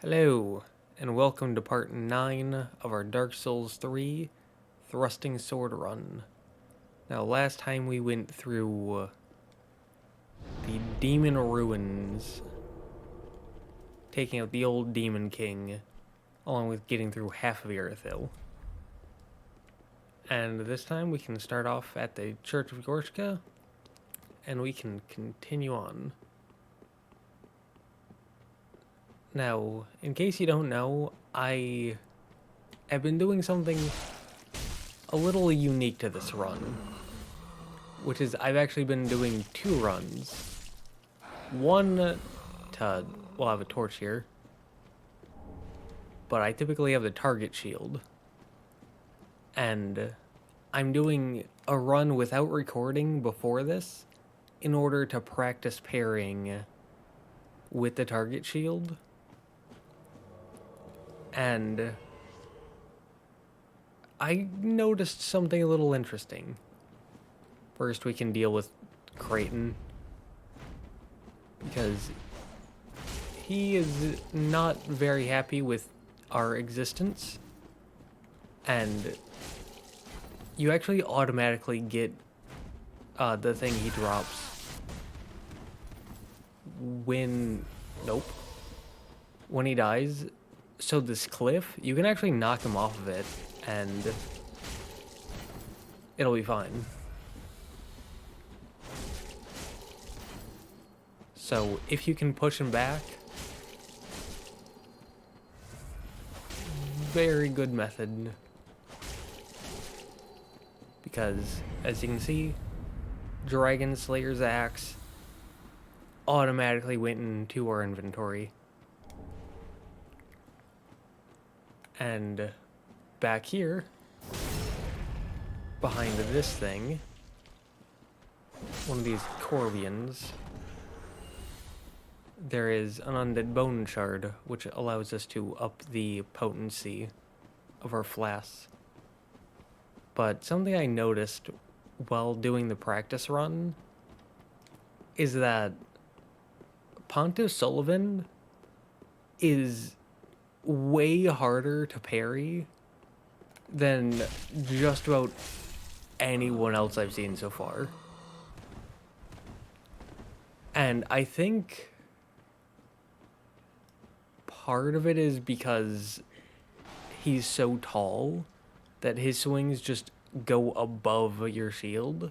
Hello, and welcome to part 9 of our Dark Souls 3 Thrusting Sword Run. Now, last time we went through the Demon Ruins, taking out the old Demon King, along with getting through half of Irithyll. And this time we can start off at the Church of Gorshka, and we can continue on. Now, in case you don't know, I have been doing something a little unique to this run, which is I've actually been doing 2 runs. One to, well, I have a torch here, but I typically have the target shield. And I'm doing a run without recording before this in order to practice pairing with the target shield. And I noticed something a little interesting. First, we can deal with Creighton, because he is not very happy with our existence, and you actually automatically get the thing he drops when he dies. So this cliff, you can actually knock him off of it, and it'll be fine. So if you can push him back, very good method. Because, as you can see, Dragon Slayer's Axe automatically went into our inventory. And back here, behind this thing, one of these Corvians, there is an undead bone shard, which allows us to up the potency of our flasks. But something I noticed while doing the practice run is that Pontiff Sulyvahn is way harder to parry than just about anyone else I've seen so far. And I think part of it is because he's so tall that his swings just go above your shield.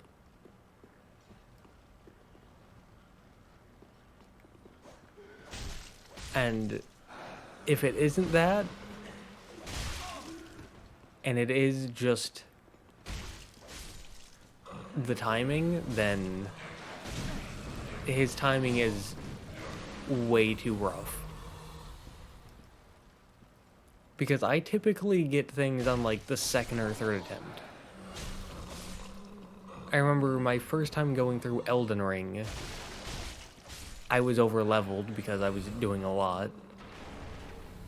And if it isn't that, and it is just the timing, then his timing is way too rough. Because I typically get things on like the second or third attempt. I remember my first time going through Elden Ring, I was over leveled because I was doing a lot.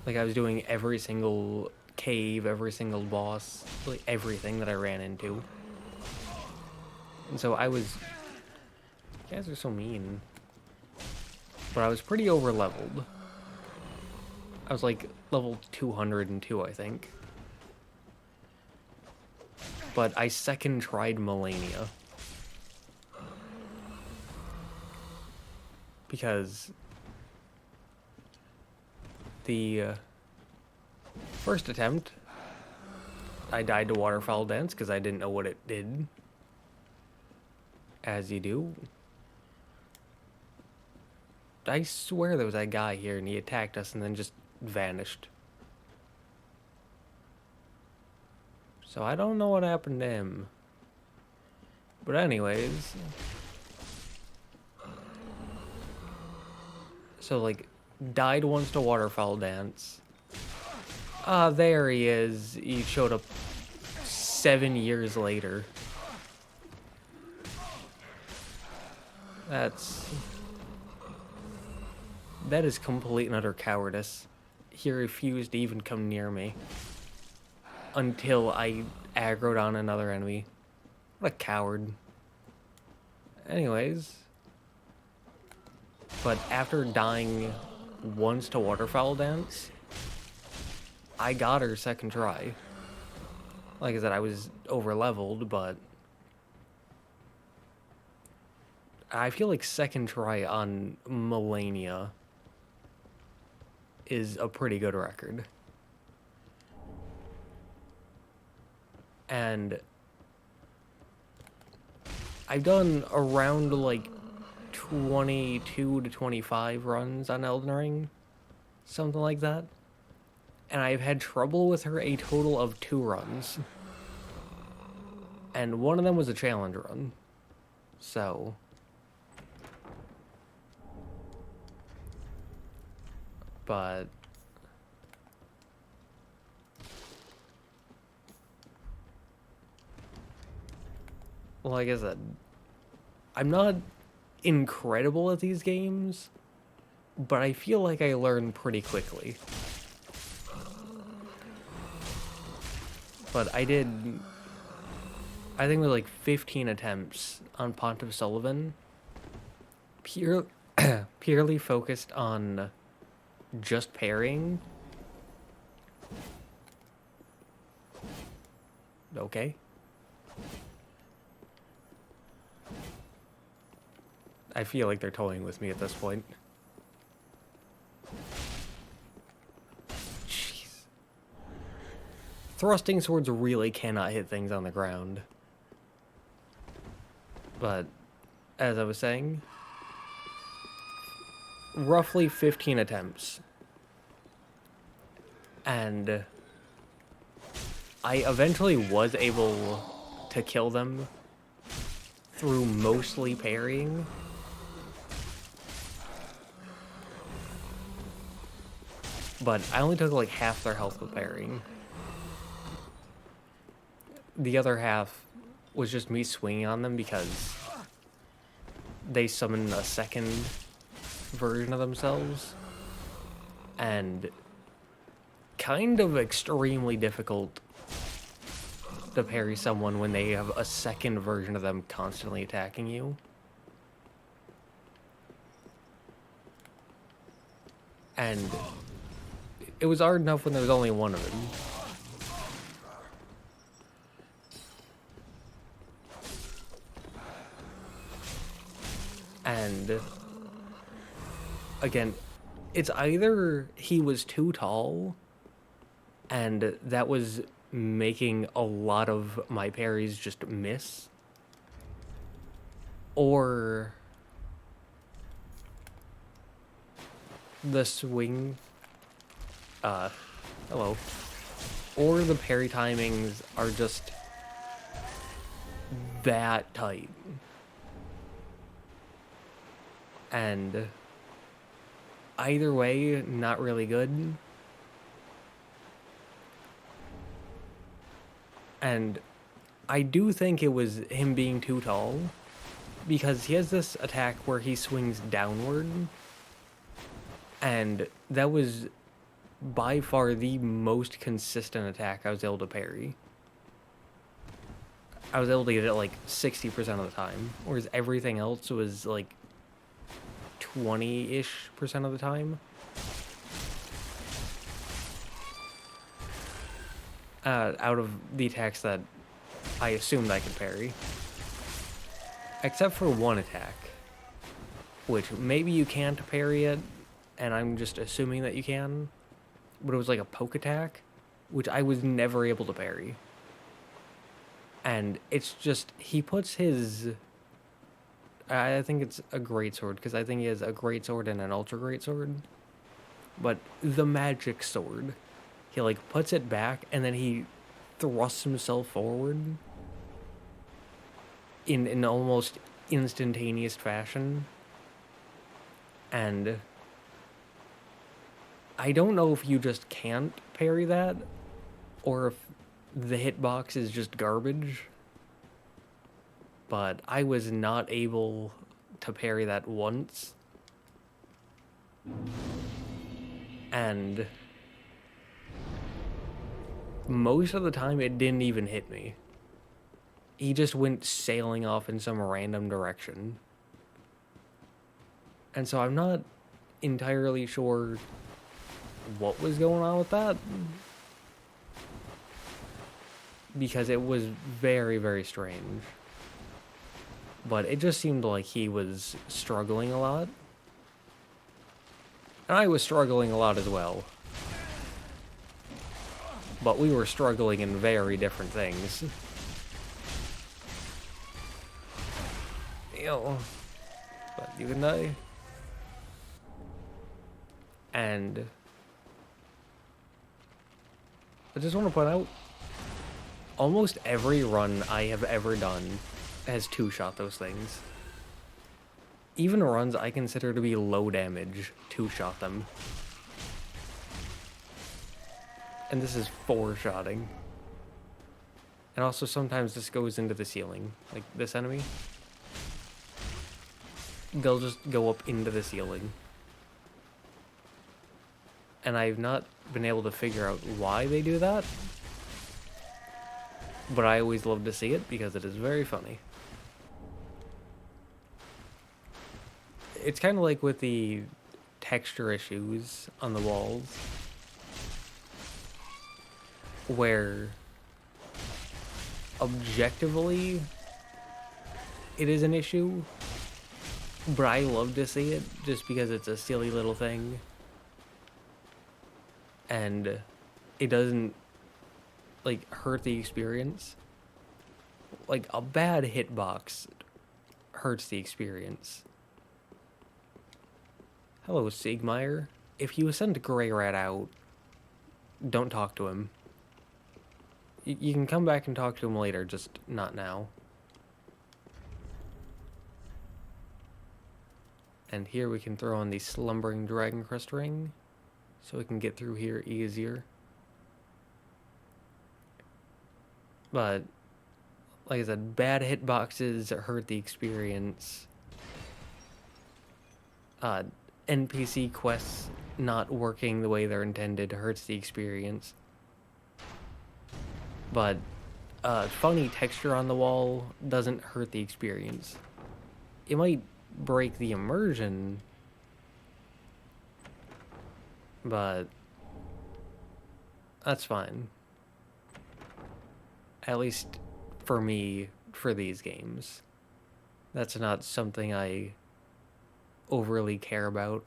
Like, I was doing every single cave, every single boss, like everything that I ran into. And so I was... You guys are so mean. But I was pretty over leveled. I was like level 202, I think. But I second tried Melania. Because the first attempt, I died to Waterfowl Dance because I didn't know what it did. As you do. I swear there was that guy here and he attacked us and then just vanished. So I don't know what happened to him. But anyways. So like, died once to Waterfowl Dance. Ah, there he is. He showed up 7 years later. That is complete and utter cowardice. He refused to even come near me until I aggroed on another enemy. What a coward. Anyways. But after dying once to waterfowl dance, I got her second try. Like I said, I was over leveled, but I feel like second try on Melania is a pretty good record. And I've done around like 22 to 25 runs on Elden Ring, something like that. And I've had trouble with her a total of 2 runs. And one of them was a challenge run. So but like I said, I'm not incredible at these games, but I feel like I learn pretty quickly. But I think it was like 15 attempts on Pontiff Sulyvahn, purely focused on just parrying. Okay. I feel like they're toying with me at this point. Jeez. Thrusting swords really cannot hit things on the ground. But, as I was saying, roughly 15 attempts. And I eventually was able to kill them through mostly parrying. But I only took like half their health with parrying. The other half was just me swinging on them because they summoned a second version of themselves. And kind of extremely difficult to parry someone when they have a second version of them constantly attacking you. And it was hard enough when there was only one of them. And again, it's either he was too tall and that was making a lot of my parries just miss, or the swing, hello, or the parry timings are just that tight. And either way, not really good. And I do think it was him being too tall, because he has this attack where he swings downward, and that was by far the most consistent attack I was able to parry. I was able to get it like 60% of the time, whereas everything else was like 20-ish% of the time. Out of the attacks that I assumed I could parry. Except for one attack, which maybe you can't parry it, and I'm just assuming that you can, but it was like a poke attack, which I was never able to parry. And it's just, he puts his, I think it's a greatsword, because I think he has a greatsword and an ultra greatsword, but the magic sword, he like puts it back and then he thrusts himself forward in an almost instantaneous fashion. And I don't know if you just can't parry that, or if the hitbox is just garbage, but I was not able to parry that once. And most of the time it didn't even hit me. He just went sailing off in some random direction. And so I'm not entirely sure what was going on with that, because it was very, very strange. But it just seemed like he was struggling a lot. And I was struggling a lot as well. But we were struggling in very different things. Ew. But you can die. And I just want to point out, almost every run I have ever done has two-shot those things. Even runs I consider to be low damage, two-shot them. And this is four-shotting. And also sometimes this goes into the ceiling. Like this enemy. They'll just go up into the ceiling. And I've not been able to figure out why they do that. But I always love to see it because it is very funny. It's kind of like with the texture issues on the walls, where objectively it is an issue, but I love to see it just because it's a silly little thing. And it doesn't, like, hurt the experience. Like, a bad hitbox hurts the experience. Hello, Siegmeyer. If you send Grey Rat out, don't talk to him. You can come back and talk to him later, just not now. And here we can throw on the Slumbering Dragon Crest Ring, so we can get through here easier. But, like I said, bad hitboxes hurt the experience. NPC quests not working the way they're intended hurts the experience. But funny texture on the wall doesn't hurt the experience. It might break the immersion, but that's fine. At least for me, for these games. That's not something I overly care about.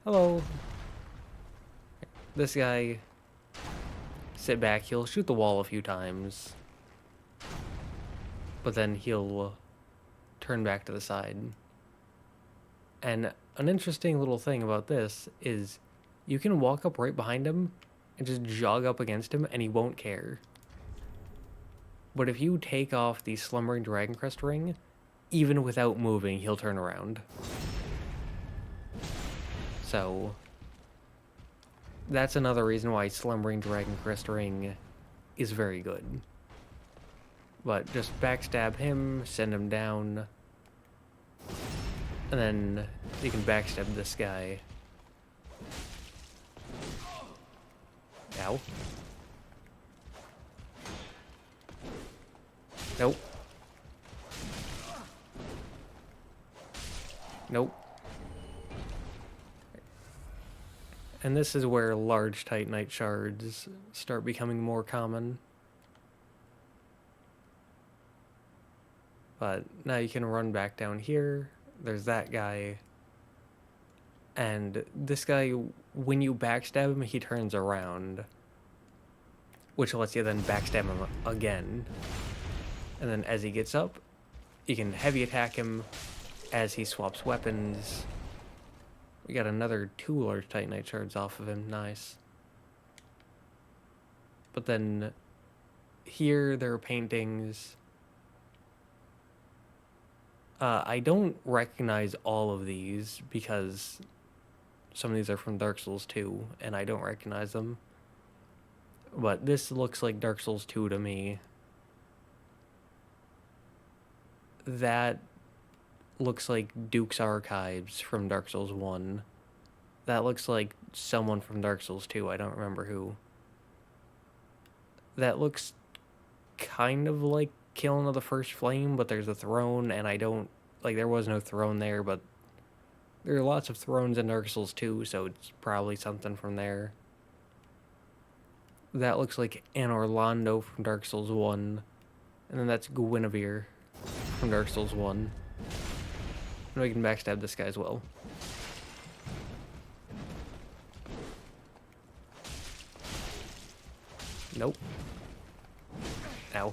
Hello. This guy, sit back, he'll shoot the wall a few times, but then he'll turn back to the side. And an interesting little thing about this is you can walk up right behind him and just jog up against him and he won't care. But if you take off the Slumbering Dragon Crest Ring, even without moving, he'll turn around. So that's another reason why Slumbering Dragon Crest Ring is very good. But just backstab him, send him down, and then you can backstab this guy. Ow. Nope. Nope. And this is where large Titanite shards start becoming more common. But now you can run back down here. There's that guy. And this guy, when you backstab him, he turns around, which lets you then backstab him again. And then as he gets up, you can heavy attack him as he swaps weapons. We got another 2 large Titanite shards off of him. Nice. But then here there are paintings. I don't recognize all of these because some of these are from Dark Souls 2 and I don't recognize them. But this looks like Dark Souls 2 to me. That looks like Duke's Archives from Dark Souls 1. That looks like someone from Dark Souls 2. I don't remember who. That looks kind of like Killing of the First Flame, but there's a throne, and I don't... Like, there was no throne there, but There are lots of thrones in Dark Souls 2, so it's probably something from there. That looks like Anor Londo from Dark Souls 1. And then that's Guinevere from Dark Souls 1. And we can backstab this guy as well. Nope. Ow.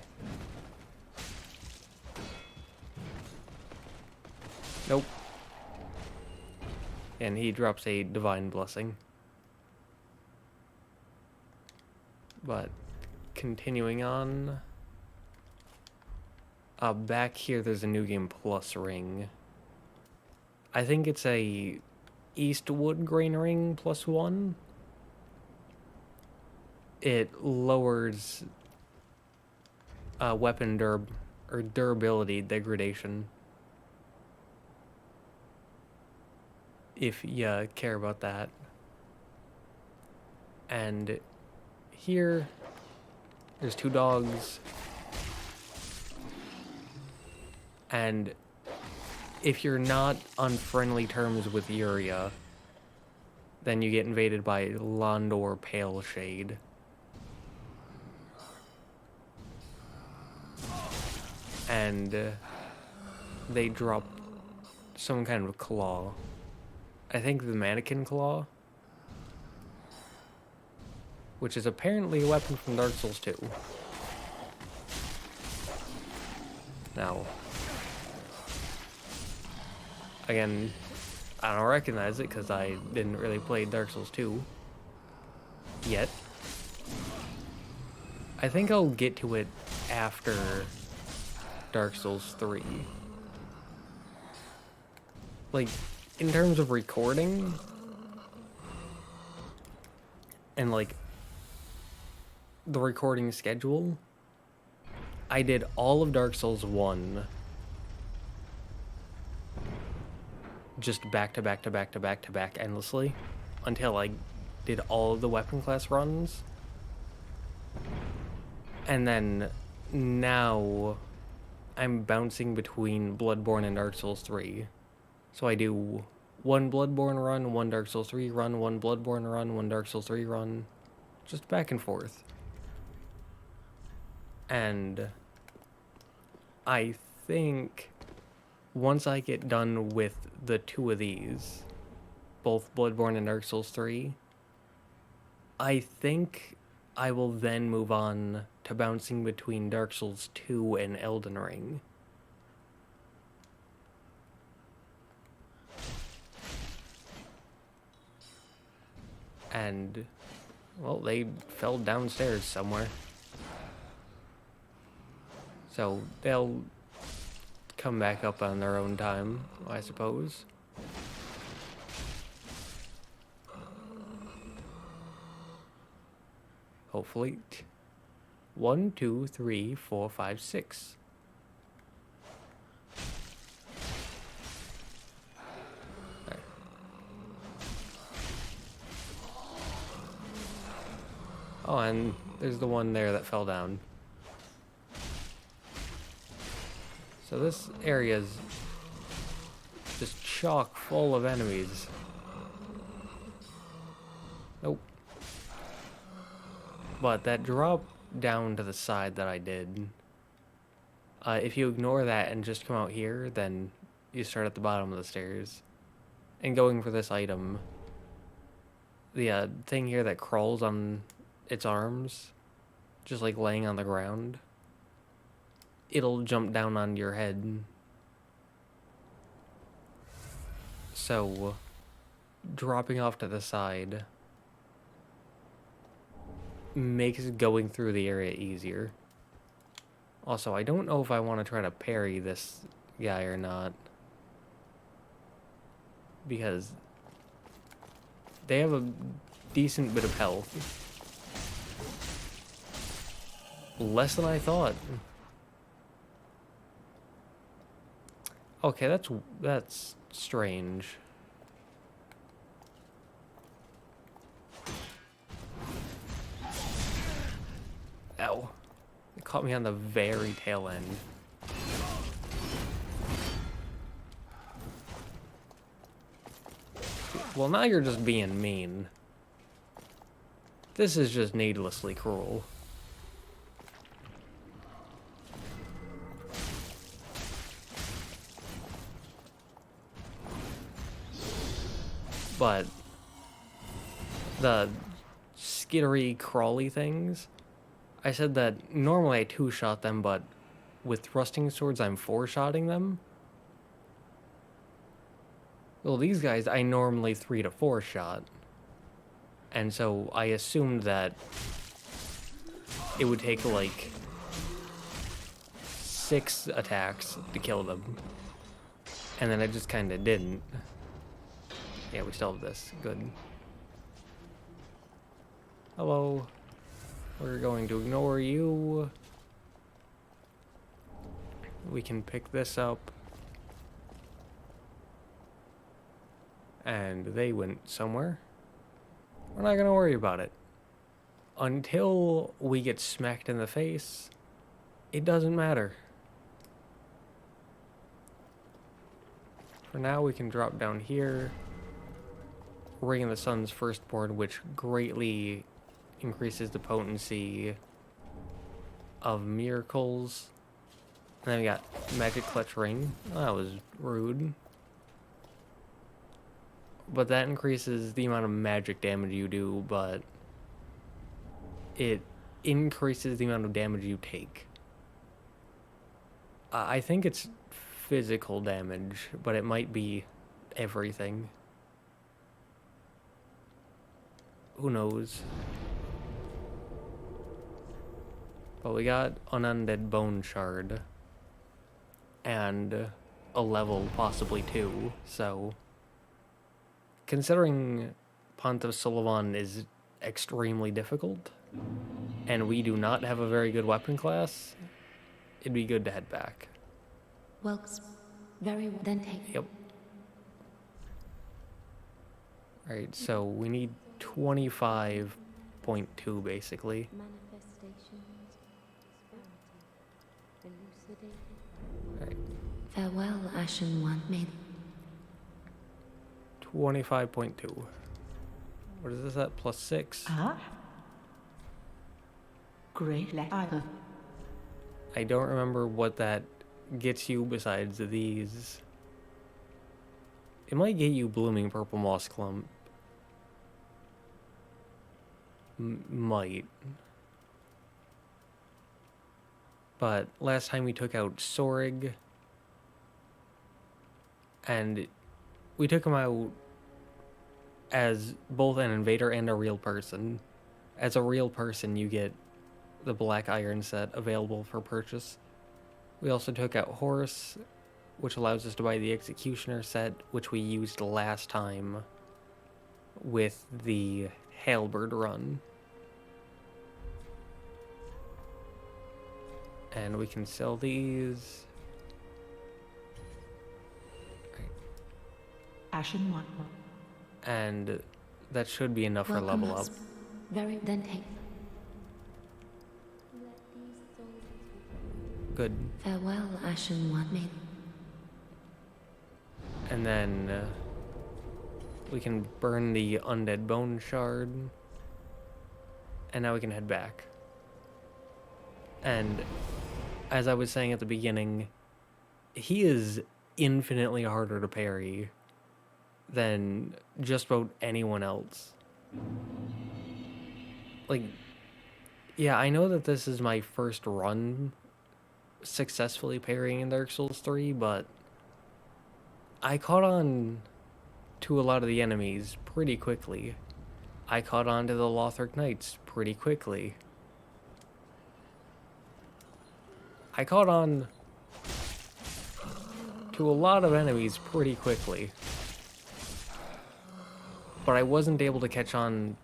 Nope. And he drops a divine blessing. But continuing on, back here there's a New Game Plus ring. I think it's a Eastwood Grain Ring +1. It lowers weapon durability degradation. If you care about that. And here, there's 2 dogs. And if you're not on friendly terms with Yuria, then you get invaded by Londor Paleshade. And they drop some kind of claw. I think the mannequin claw, which is apparently a weapon from Dark Souls 2. Now, again, I don't recognize it because I didn't really play Dark Souls 2 yet. I think I'll get to it after Dark Souls 3. Like, in terms of recording, and like, the recording schedule, I did all of Dark Souls 1 just back to back to back to back to back endlessly until I did all of the weapon class runs. And then now I'm bouncing between Bloodborne and Dark Souls 3. So I do 1 Bloodborne run, 1 Dark Souls 3 run, 1 Bloodborne run, 1 Dark Souls 3 run, just back and forth. And I think once I get done with the 2 of these, both Bloodborne and Dark Souls 3, I think I will then move on to bouncing between Dark Souls 2 and Elden Ring. And, well, they fell downstairs somewhere. So they'll come back up on their own time, I suppose. Hopefully. 1, 2, 3, 4, 5, 6. There. Oh, and there's the one there that fell down. So this area is just chock full of enemies. Nope. But that drop down to the side that I did, if you ignore that and just come out here, then you start at the bottom of the stairs. And going for this item, the thing here that crawls on its arms, just like laying on the ground, it'll jump down on your head. So, dropping off to the side makes going through the area easier. Also, I don't know if I want to try to parry this guy or not, because they have a decent bit of health. Less than I thought. Okay, that's strange. Ow. It caught me on the very tail end. Well, now you're just being mean. This is just needlessly cruel. But the skittery, crawly things, I said that normally I two-shot them, but with thrusting swords I'm four-shotting them. Well, these guys I normally 3 to 4 shot. And so I assumed that it would take like 6 attacks to kill them. And then I just kind of didn't. Yeah, we still have this. Good. Hello. We're going to ignore you. We can pick this up. And they went somewhere. We're not going to worry about it. Until we get smacked in the face, it doesn't matter. For now, we can drop down here. Ring of the Sun's Firstborn, which greatly increases the potency of miracles. And then we got Magic Clutch Ring. That was rude. But that increases the amount of magic damage you do, but it increases the amount of damage you take. I think it's physical damage, but it might be everything. Who knows? But we got an undead bone shard. And a level, possibly 2, so... Considering Pontiff Sulyvahn is extremely difficult, and we do not have a very good weapon class, it'd be good to head back. Well, very well. Then take. Yep. Alright, so we need 25.2 basically. Alright. Farewell, Ashen One. May 25.2. What is this at? Plus 6? Great letter. I don't remember what that gets you besides these. It might get you Blooming Purple Moss Clump. Might. But last time we took out Sorig, and we took him out as both an invader and a real person. As a real person, you get the Black Iron set available for purchase. We also took out Horus, which allows us to buy the Executioner set, which we used last time with the Halberd run. And we can sell these. Ashen One. And that should be enough for level up. Very then take. Good. Farewell, Ashen One. May And then we can burn the undead bone shard. And now we can head back. And as I was saying at the beginning, he is infinitely harder to parry than just about anyone else. Like, yeah, I know that this is my first run successfully parrying in Dark Souls 3, but I caught on to a lot of the enemies pretty quickly. I caught on to the Lothric Knights pretty quickly. I caught on to a lot of enemies pretty quickly. But I wasn't able to catch on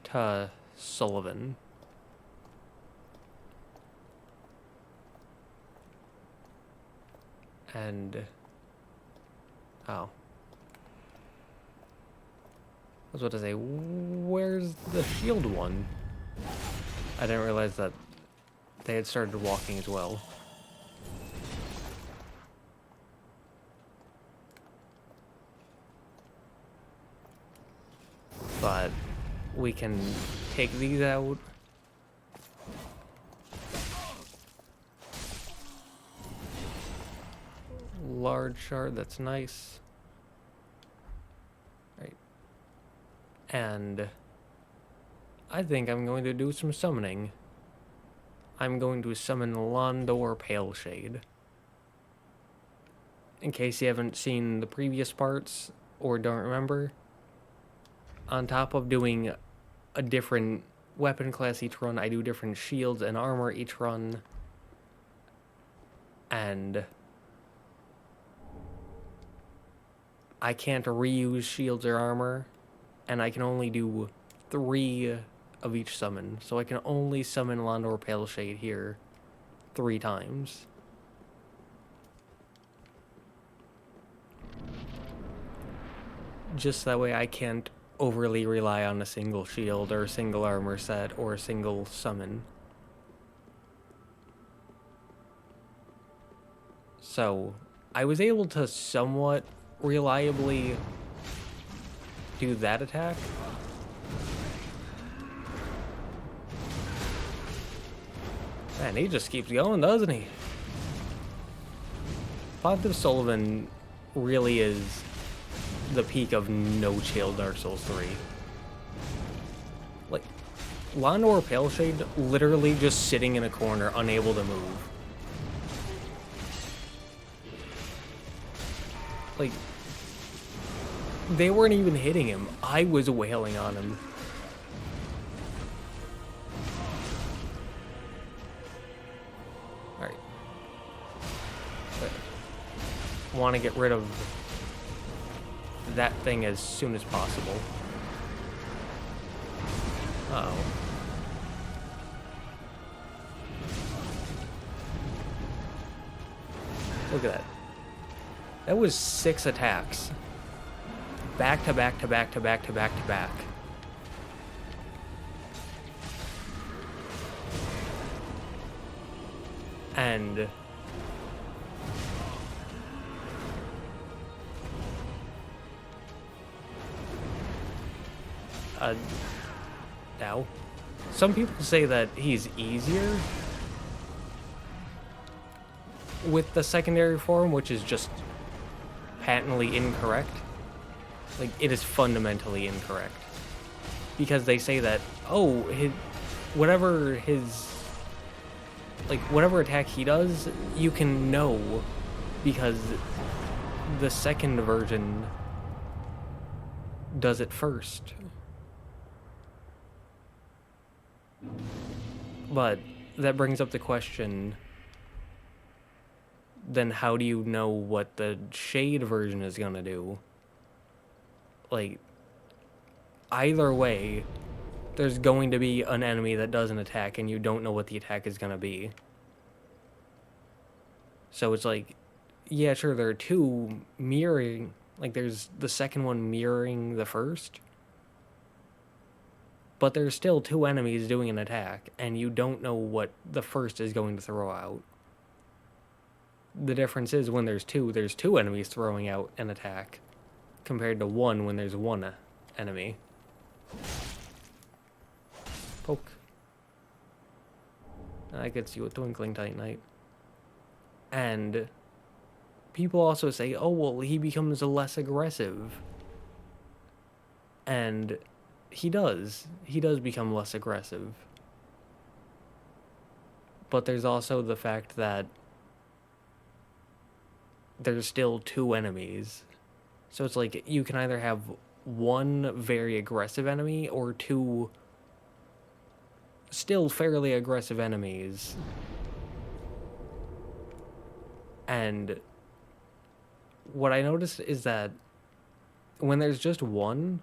to Sulyvahn. And... oh. I was about to say, where's the shield one? I didn't realize that they had started walking as well. But we can take these out. Large shard, that's nice. Right. And I think I'm going to do some summoning. I'm going to summon Londo Pale Shade. In case you haven't seen the previous parts or don't remember, on top of doing a different weapon class each run, I do different shields and armor each run. And I can't reuse shields or armor, and I can only do 3 of each summon. So I can only summon Londo Pale Shade here 3 times. Just that way I can't overly rely on a single shield or a single armor set or a single summon. So I was able to somewhat reliably do that attack. Man, he just keeps going, doesn't he? Pontiff Sulyvahn really is the peak of no-chill Dark Souls 3. Like, Londo Pale Shade literally just sitting in a corner, unable to move. Like, they weren't even hitting him. I was wailing on him. Alright. Want to get rid of that thing as soon as possible. Uh-oh. Look at that. That was 6 attacks. Back to back to back to back to back to back. And now, some people say that he's easier with the secondary form, which is just patently incorrect. Like, it is fundamentally incorrect. Because they say that, oh, whatever attack he does, you can know because the second version does it first. But that brings up the question, then how do you know what the Shade version is gonna do? Like, either way, there's going to be an enemy that does an attack and you don't know what the attack is gonna be. So it's like, yeah, sure, there are 2 mirroring, like there's the second one mirroring the first, but there's still 2 enemies doing an attack, and you don't know what the first is going to throw out. The difference is when there's 2 enemies throwing out an attack, compared to 1 when there's 1 enemy. Poke. I could see with Twinkling Titanite. And people also say, oh, well, he becomes less aggressive. And he does. He does become less aggressive. But there's also the fact that there's still 2 enemies. So it's like, you can either have 1 very aggressive enemy or 2 still fairly aggressive enemies. And what I noticed is that when there's just 1,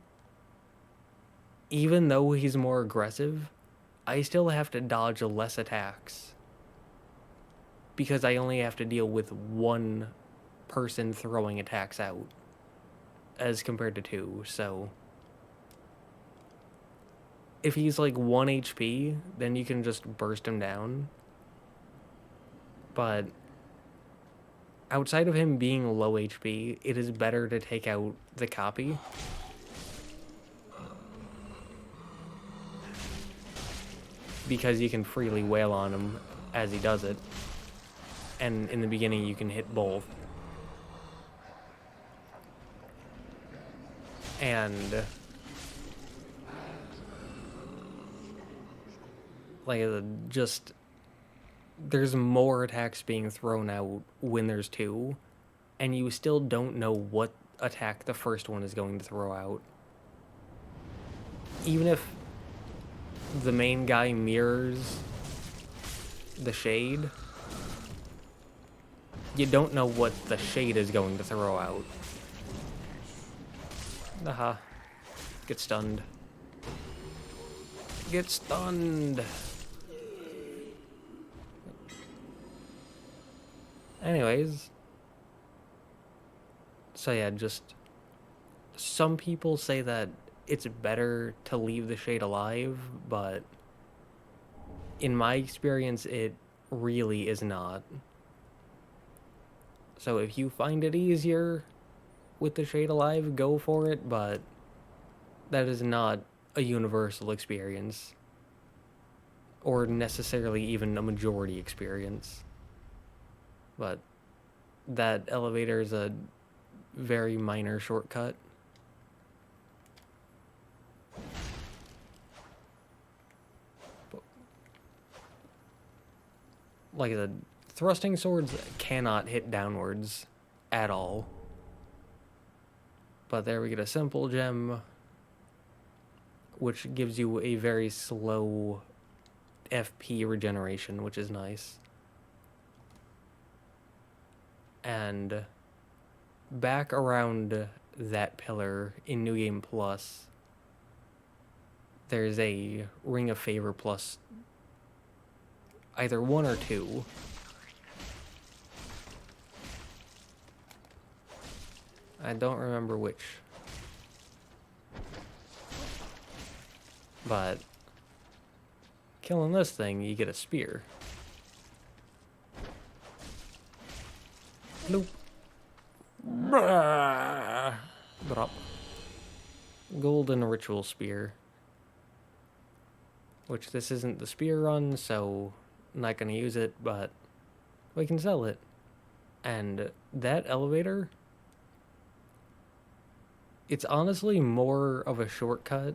even though he's more aggressive, I still have to dodge less attacks. Because I only have to deal with 1 person throwing attacks out, as compared to 2, so if he's like 1 HP, then you can just burst him down. But outside of him being low HP, it is better to take out the copy. because you can freely wail on him as he does it. And in the beginning, you can hit both. And like just there's more attacks being thrown out when there's two, and you still don't know what attack the first one is going to throw out. Even if the main guy mirrors the shade, you don't know what the shade is going to throw out. Aha. Get stunned. Get stunned. Anyways. So yeah, just some people say that it's better to leave the shade alive, but in my experience, it really is not. So if you find it easier with the shade alive, go for it, but that is not a universal experience, or necessarily even a majority experience. But that elevator is a very minor shortcut. Like the thrusting swords cannot hit downwards at all. But there we get a simple gem, which gives you a very slow FP regeneration, which is nice. And back around that pillar in New Game Plus, there's a Ring of Favor plus either 1 or 2. I don't remember which. But killing this thing, you get a spear. Nope. Drop. Golden ritual spear. Which this isn't the spear run, so I'm not gonna use it, but we can sell it. And that elevator, it's honestly more of a shortcut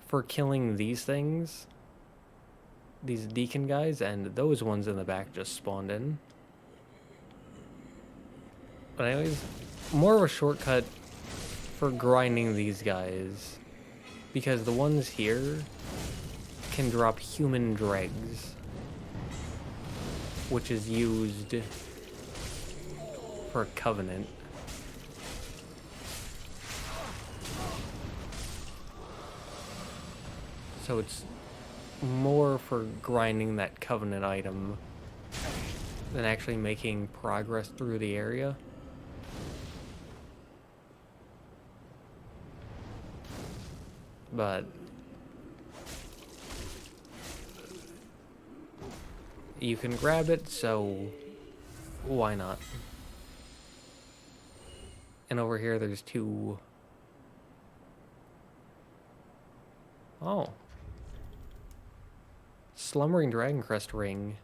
for killing these things, these deacon guys, and those ones in the back just spawned in. But anyways, more of a shortcut for grinding these guys, because the ones here can drop human dregs, which is used for Covenant. So it's more for grinding that Covenant item than actually making progress through the area. But you can grab it, so why not? And over here there's 2. Oh. Slumbering Dragon Crest ring.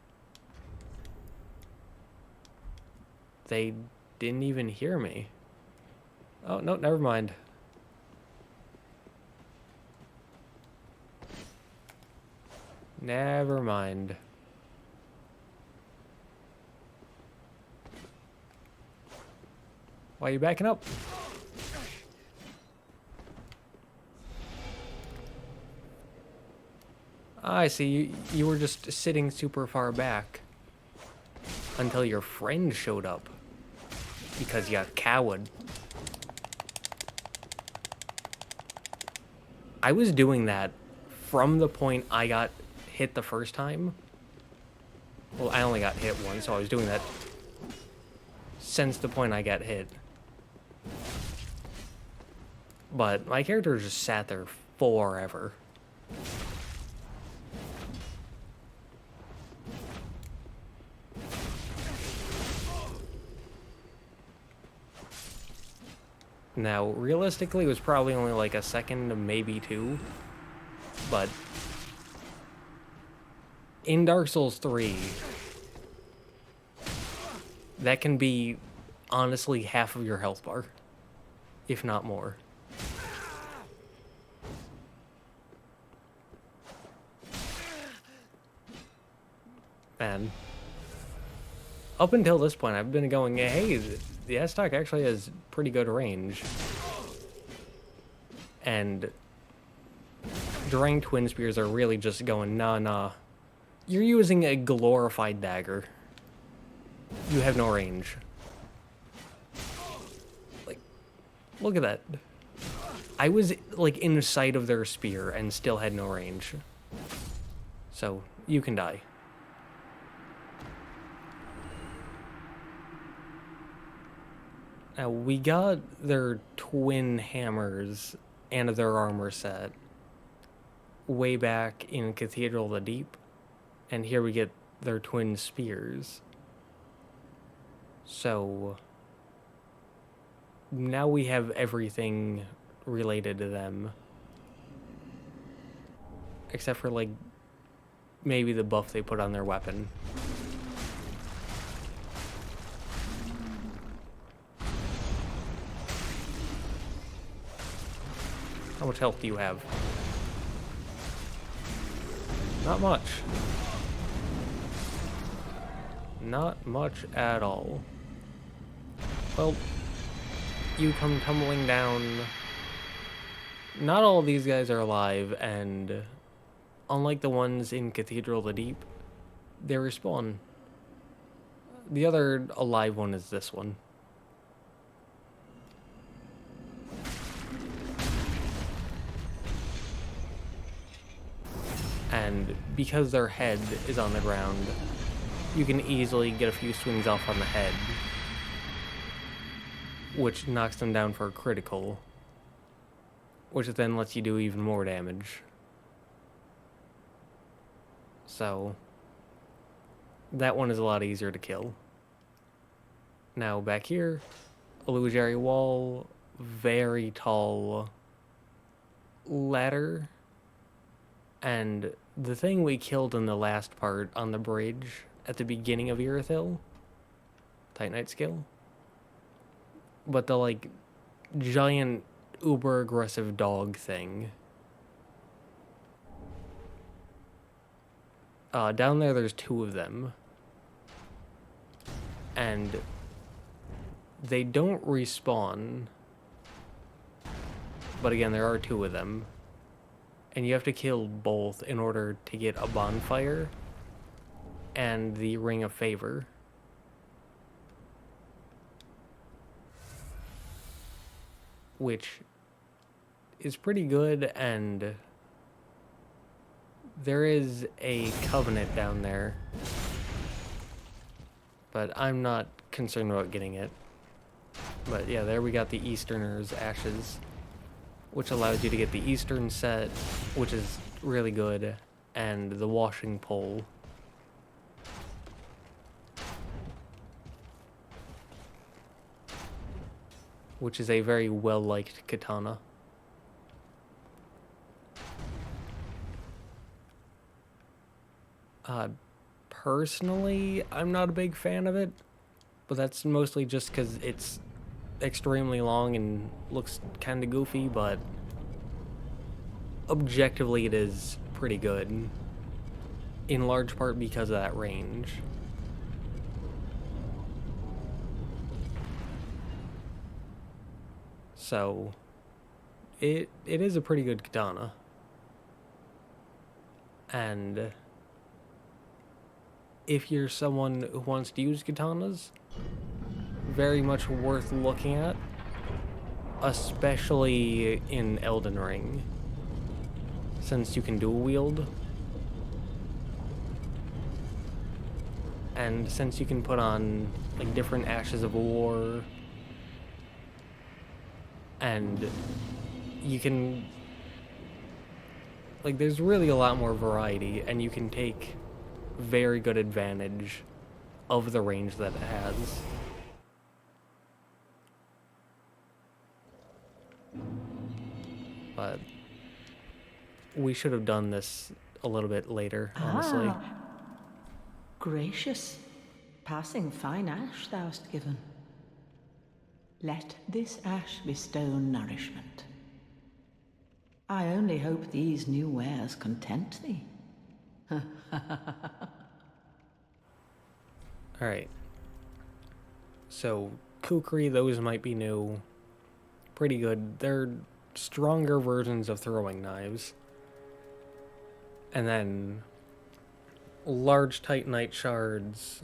They didn't even hear me. Oh, no, never mind. Never mind. Why are you backing up? I see. You were just sitting super far back until your friend showed up because you got cowed. I was doing that from the point I got hit the first time. Well, I only got hit once, so I was doing that since the point I got hit. But my character just sat there forever. Now, realistically, it was probably only like a second, maybe 2. But in Dark Souls 3, that can be honestly half of your health bar, if not more. And up until this point, I've been going, hey, the S-Stock actually has pretty good range. And Drain Twin Spears are really just going, nah. You're using a glorified dagger. You have no range. Like, look at that. I was, like, in sight of their spear and still had no range. So, you can die. Now, we got their twin hammers and their armor set way back in Cathedral of the Deep, and here we get their twin spears. So, now we have everything related to them. Except for, like, maybe the buff they put on their weapon. How much health do you have? Not much. Not much at all. Well, you come tumbling down. Not all of these guys are alive, and unlike the ones in Cathedral of the Deep, they respawn. The other alive one is this one. And because their head is on the ground, you can easily get a few swings off on the head, which knocks them down for a critical, which then lets you do even more damage. So, that one is a lot easier to kill. Now, back here, illusory wall, very tall ladder, and the thing we killed in the last part on the bridge at the beginning of Irithyll, Titanite skill, but the, like, giant uber aggressive dog thing. Down there's two of them, and they don't respawn, but again, there are two of them, and you have to kill both in order to get a bonfire and the Ring of Favor. Which is pretty good, and there is a covenant down there, but I'm not concerned about getting it. But yeah, there we got the Easterner's Ashes, which allows you to get the Eastern set, which is really good, and the Washing Pole. Which is a very well-liked katana. Personally, I'm not a big fan of it, but that's mostly just because it's extremely long and looks kind of goofy, but objectively it is pretty good, in large part because of that range. So, it is a pretty good katana. And if you're someone who wants to use katanas, very much worth looking at, especially in Elden Ring, since you can dual wield. And since you can put on, like, different Ashes of War, and you can, like, there's really a lot more variety, and you can take very good advantage of the range that it has. But we should have done this a little bit later, honestly. Gracious, passing fine ash thou'st given. Let this ash bestow nourishment. I only hope these new wares content thee. Alright. So, kukri, those might be new. Pretty good. They're stronger versions of throwing knives. And then, large titanite shards.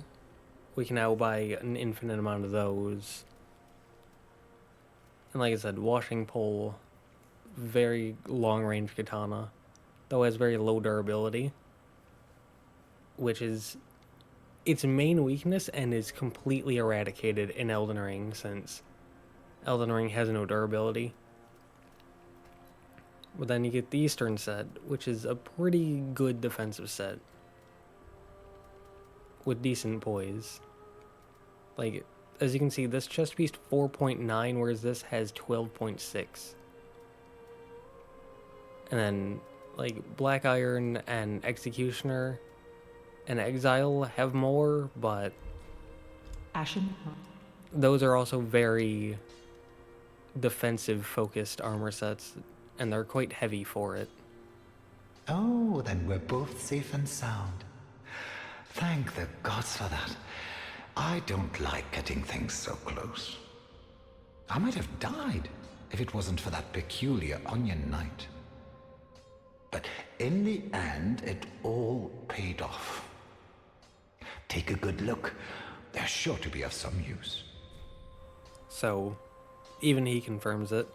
We can now buy an infinite amount of those. And like I said, washing pole. Very long-range katana. Though has very low durability. Which is its main weakness and is completely eradicated in Elden Ring, since Elden Ring has no durability. But then you get the Eastern set, which is a pretty good defensive set. With decent poise. Like, as you can see, this chest piece 4.9, whereas this has 12.6. And then, like, Black Iron and Executioner and Exile have more, but Ashen. those are also very defensive-focused armor sets, and they're quite heavy for it. Oh, then we're both safe and sound. Thank the gods for that. I don't like getting things so close. I might have died if it wasn't for that peculiar onion knight. But in the end, it all paid off. Take a good look. They're sure to be of some use. So, even he confirms it.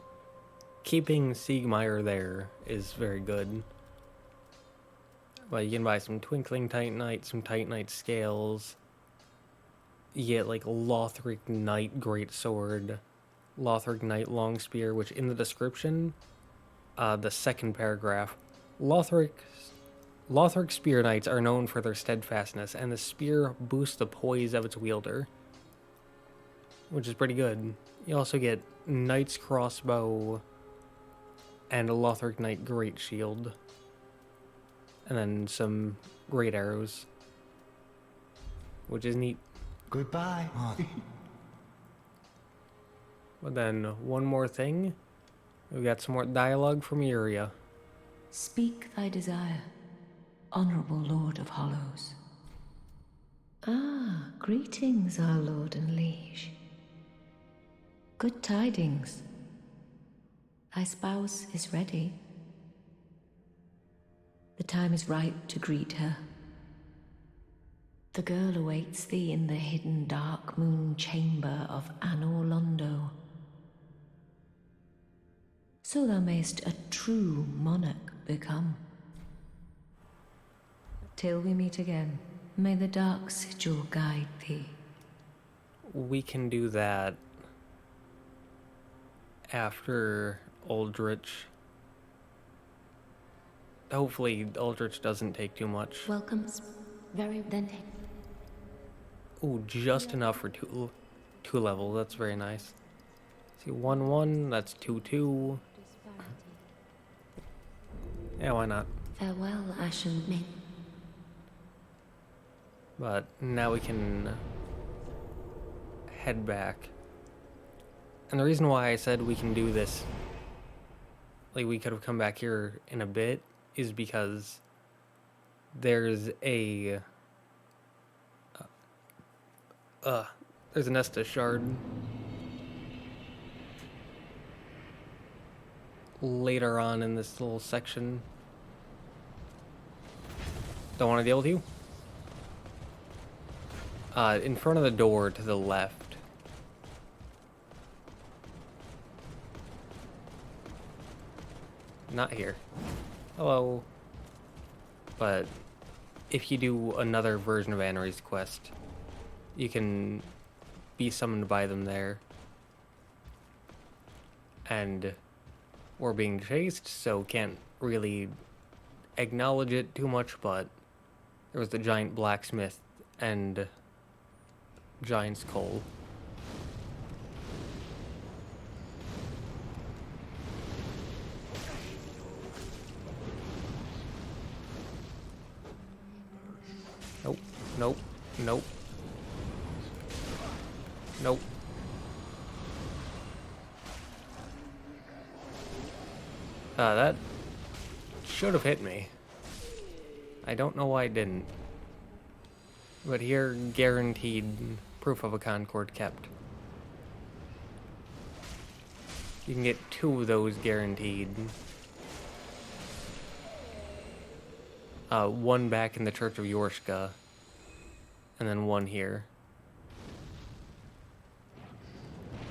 Keeping Siegmeyer there is very good. But you can buy some Twinkling Titanite, some Titanite Scales. You get like Lothric Knight Greatsword, Lothric Knight Long Spear, which in the description, the second paragraph, Lothric Spear Knights are known for their steadfastness, and the spear boosts the poise of its wielder, which is pretty good. You also get Knight's Crossbow and a Lothric Knight Great Shield, and then some Great Arrows, which is neat. Goodbye. But then, one more thing. We got some more dialogue from Iria. Speak thy desire, honorable Lord of Hollows. Ah, greetings, our lord and liege. Good tidings. Thy spouse is ready. The time is ripe to greet her. The girl awaits thee in the hidden dark moon chamber of Anor Londo. So thou mayst a true monarch become. Till we meet again, may the dark sigil guide thee. We can do that after Aldrich. Hopefully Aldrich doesn't take too much. Welcome. Very then. Ooh, just enough for two levels. That's very nice. See, 1-1, that's 2-2. Yeah, why not? Farewell, Ashen Maid. But now we can head back. And the reason why I said we can do this, like we could have come back here in a bit, is because there's a there's an Estus shard later on in this little section. Don't want to deal with you. In front of the door to the left. Not here. Hello. But if you do another version of Anri's quest, you can be summoned by them there. And we're being chased, so can't really acknowledge it too much, but there was the giant blacksmith and giant's coal. Nope, nope. Nope. Nope. That should have hit me. I don't know why it didn't. But here, guaranteed proof of a Concord kept. You can get 2 of those guaranteed. One back in the Church of Yorshka, and then 1 here.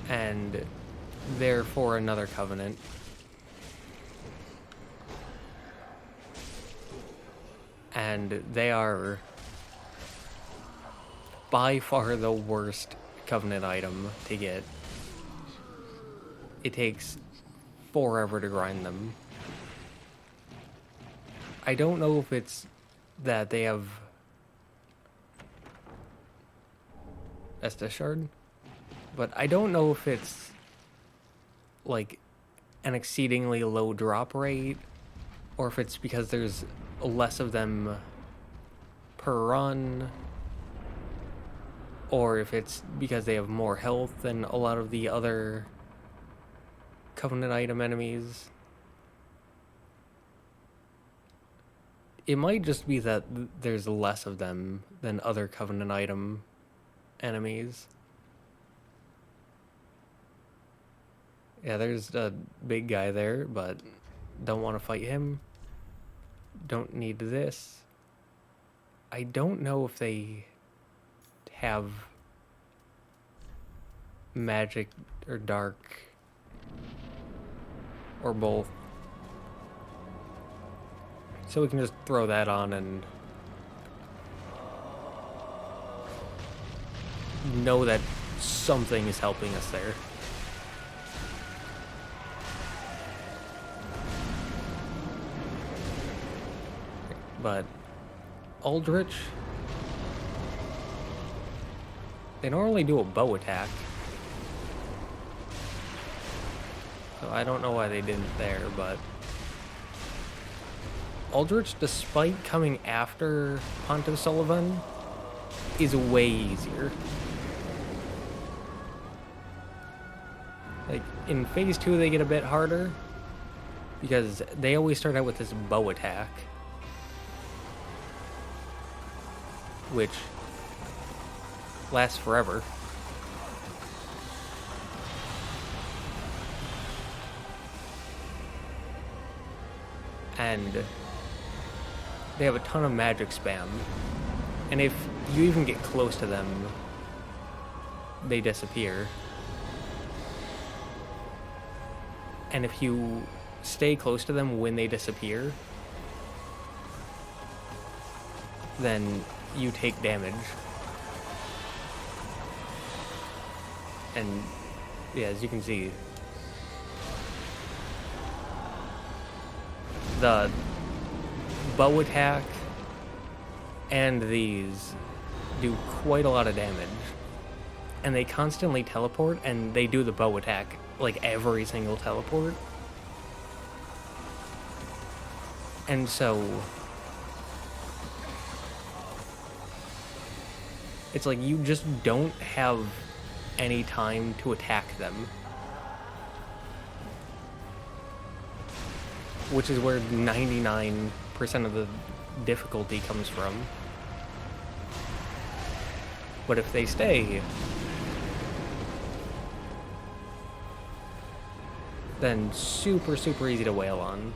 And therefore another covenant. And they are by far the worst covenant item to get. It takes forever to grind them. I don't know if it's that they have Estus Shard, but I don't know if it's like an exceedingly low drop rate, or if it's because there's less of them per run, or if it's because they have more health than a lot of the other Covenant item enemies. It might just be that there's less of them than other Covenant item enemies. Yeah, there's a big guy there, but don't want to fight him. Don't need this. I don't know if they have magic or dark or both. So we can just throw that on and know that something is helping us there. But Aldrich, they normally do a bow attack. So I don't know why they didn't there, but Aldrich, despite coming after Pontiff Sulyvahn, is way easier. Like, in Phase 2 they get a bit harder, because they always start out with this bow attack, which lasts forever. And they have a ton of magic spam. And if you even get close to them, they disappear. And if you stay close to them when they disappear, then you take damage. And yeah, as you can see, the bow attack and these do quite a lot of damage. And they constantly teleport, and they do the bow attack like every single teleport. And so it's like you just don't have any time to attack them. Which is where 99% of the difficulty comes from. But if they stay, then super easy to wail on.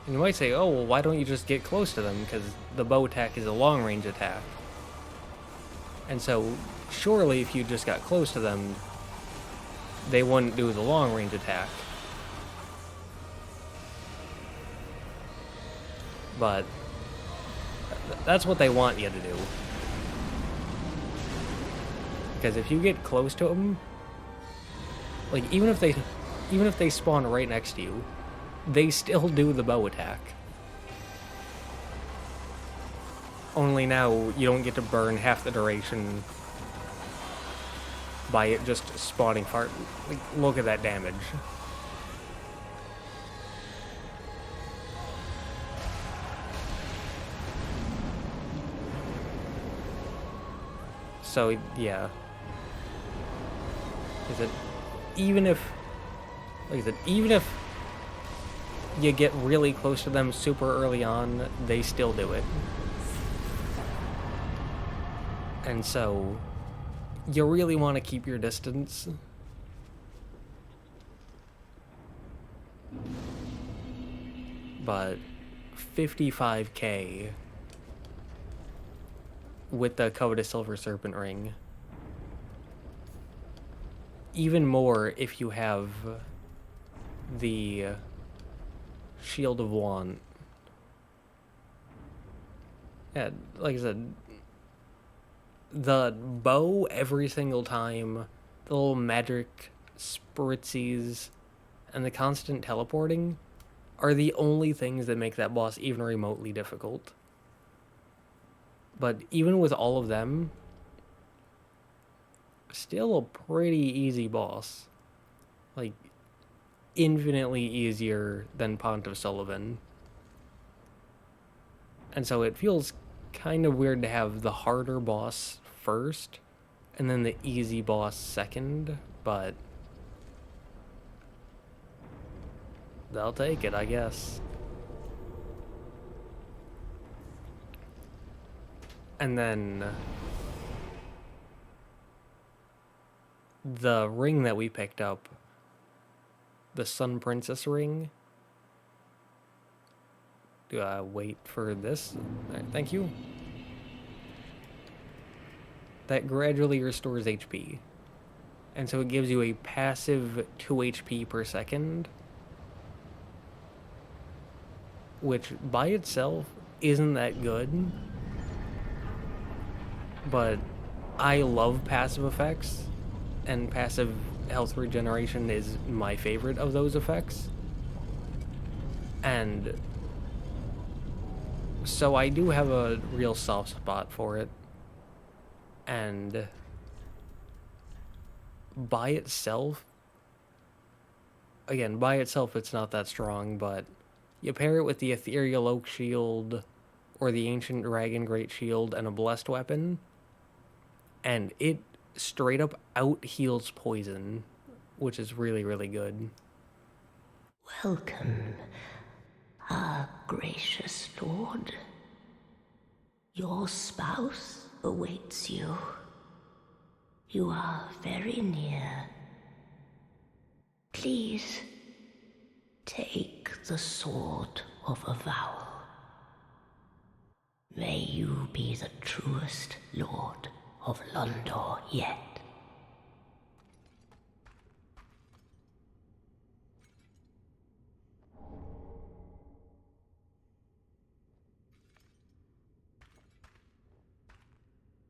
And you might say, oh, well, why don't you just get close to them? Because the bow attack is a long-range attack. And so, surely if you just got close to them, they wouldn't do the long-range attack. But that's what they want you to do. Because if you get close to them, like even if they spawn right next to you, they still do the bow attack. Only now you don't get to burn half the duration by it just spawning far. Like, look at that damage. So, yeah. Is it even if, like I said, even if you get really close to them super early on, they still do it. And so, you really want to keep your distance. But 55k with the covetous silver serpent ring. Even more if you have the shield of want. Yeah, like I said, the bow every single time, the little magic spritzies, and the constant teleporting are the only things that make that boss even remotely difficult. But even with all of them, still a pretty easy boss. Like, infinitely easier than Pontiff Sulyvahn. And so it feels kind of weird to have the harder boss first, and then the easy boss second, but they'll take it, I guess. And then the ring that we picked up, the Sun Princess ring. Do I wait for this? All right, thank you. That gradually restores HP. And so it gives you a passive 2 HP per second, which by itself isn't that good. But I love passive effects, and passive health regeneration is my favorite of those effects. And so I do have a real soft spot for it. And by itself, again, by itself it's not that strong, but you pair it with the Ethereal Oak Shield or the Ancient Dragon Great Shield and a Blessed Weapon, and it straight up out-heals poison, which is really, really good. Welcome, our gracious lord. Your spouse awaits you. You are very near. Please, take the sword of avowal. May you be the truest lord of Londo yet.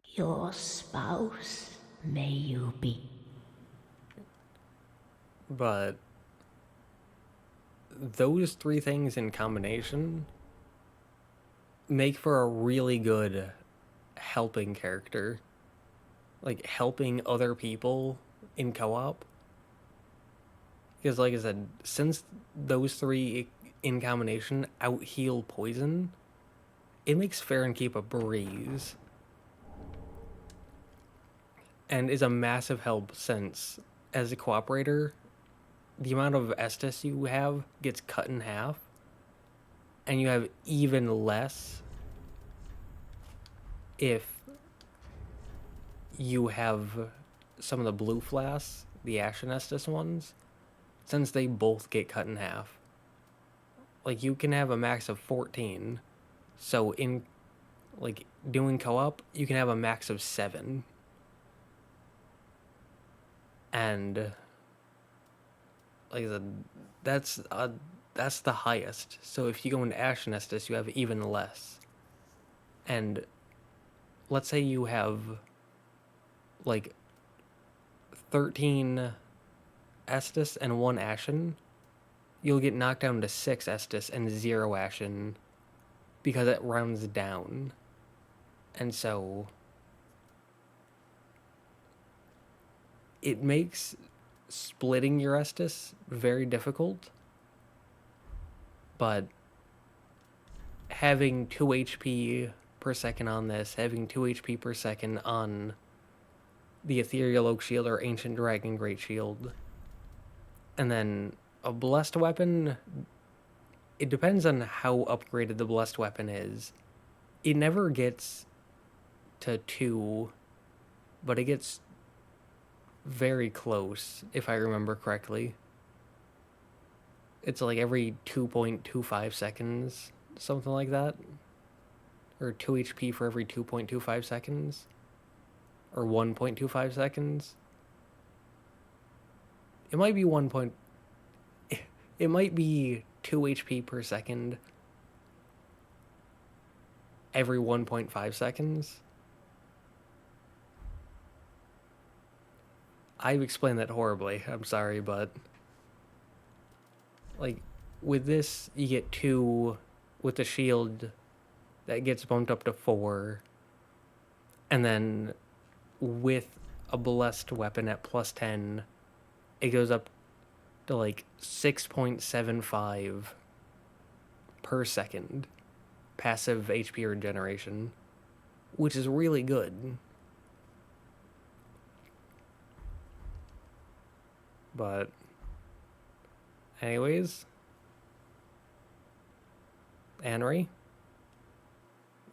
Your spouse, may you be. But those three things in combination make for a really good helping character. Like, helping other people in co-op. Because, like I said, since those three in combination out-heal poison, it makes Farron keep a breeze. And is a massive help since, as a cooperator, the amount of Estus you have gets cut in half, and you have even less if you have some of the blue flasks, the Ashen Estus ones, since they both get cut in half. Like, you can have a max of 14, so in, like, doing co-op, you can have a max of 7. And like I said, that's the highest. So if you go into Ashen Estus, you have even less. And let's say you have like 13 Estus and 1 Ashen, you'll get knocked down to 6 Estus and 0 Ashen because it rounds down. And so it makes splitting your Estus very difficult, but having 2 HP per second on this, having 2 HP per second on the Ethereal Oak Shield or Ancient Dragon Great Shield. And then a Blessed Weapon, it depends on how upgraded the Blessed Weapon is. It never gets to 2, but it gets very close, if I remember correctly. It's like every 2.25 seconds, something like that. Or 2 HP for every 2.25 seconds. Or 1.25 seconds. It might be 1. It might be 2 HP per second every 1.5 seconds. I've explained that horribly. I'm sorry, but like with this, you get 2 with the shield that gets bumped up to 4, and then with a blessed weapon at plus 10, it goes up to like 6.75 per second passive HP regeneration, which is really good. But anyways, Anri,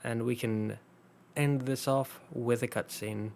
and we can end this off with a cutscene.